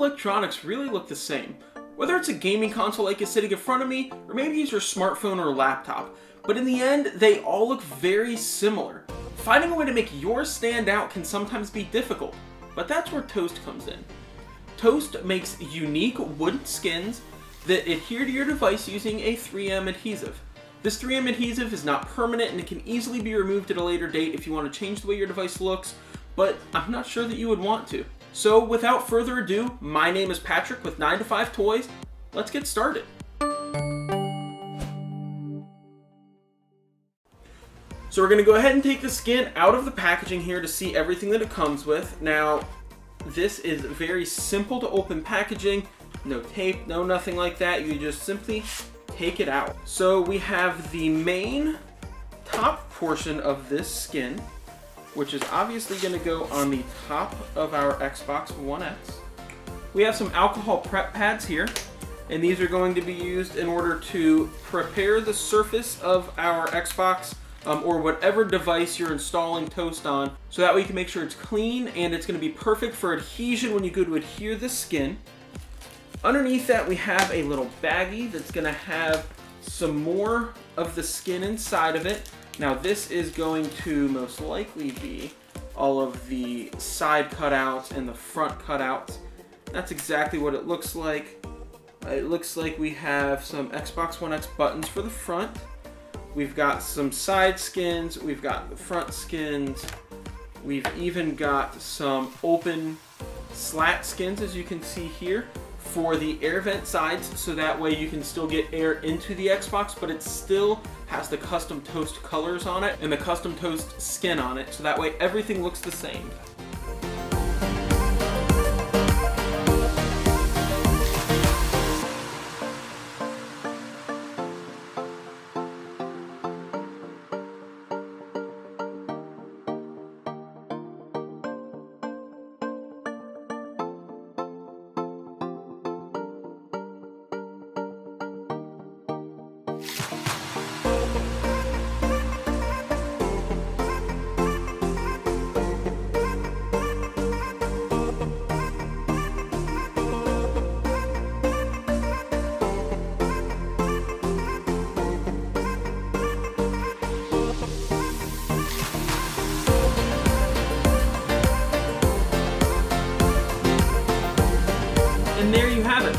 electronics really look the same. Whether it's a gaming console like is sitting in front of me, or maybe it's your smartphone or laptop, but in the end, they all look very similar. Finding a way to make yours stand out can sometimes be difficult, but that's where Toast comes in. Toast makes unique wooden skins that adhere to your device using a 3M adhesive. This 3M adhesive is not permanent and it can easily be removed at a later date if you want to change the way your device looks, but I'm not sure that you would want to. So without further ado, my name is Patrick with 9 to 5 Toys. Let's get started. So we're going to go ahead and take the skin out of the packaging here to see everything that it comes with. Now, this is very simple to open packaging. No tape, no nothing like that. You just simply take it out. So we have the main top portion of this skin, which is obviously going to go on the top of our Xbox One X. We have some alcohol prep pads here, and these are going to be used in order to prepare the surface of our Xbox or whatever device you're installing Toast on, so that way you can make sure it's clean and it's going to be perfect for adhesion when you go to adhere the skin. Underneath that, we have a little baggie that's going to have some more of the skin inside of it. Now this is going to most likely be all of the side cutouts and the front cutouts. That's exactly what it looks like. It looks like we have some Xbox One X buttons for the front. We've got some side skins, we've got the front skins, we've even got some open slat skins, as you can see here, for the air vent sides, so that way you can still get air into the Xbox, but it still has the custom Toast colors on it and the custom Toast skin on it, so that way everything looks the same. And there you have it.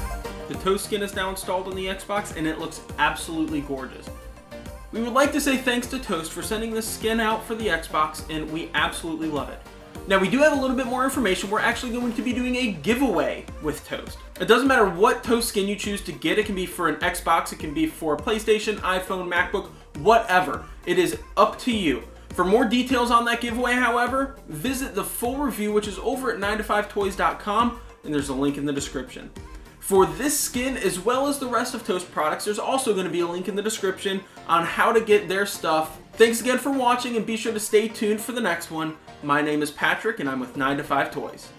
The Toast skin is now installed on the Xbox and it looks absolutely gorgeous. We would like to say thanks to Toast for sending this skin out for the Xbox, and we absolutely love it. Now we do have a little bit more information. We're actually going to be doing a giveaway with Toast. It doesn't matter what Toast skin you choose to get. It can be for an Xbox, it can be for a PlayStation, iPhone, MacBook, whatever. It is up to you. For more details on that giveaway, however, visit the full review, which is over at 9to5toys.com. and there's a link in the description. For this skin, as well as the rest of Toast products, there's also going to be a link in the description on how to get their stuff. Thanks again for watching, and be sure to stay tuned for the next one. My name is Patrick, and I'm with 9 to 5 Toys.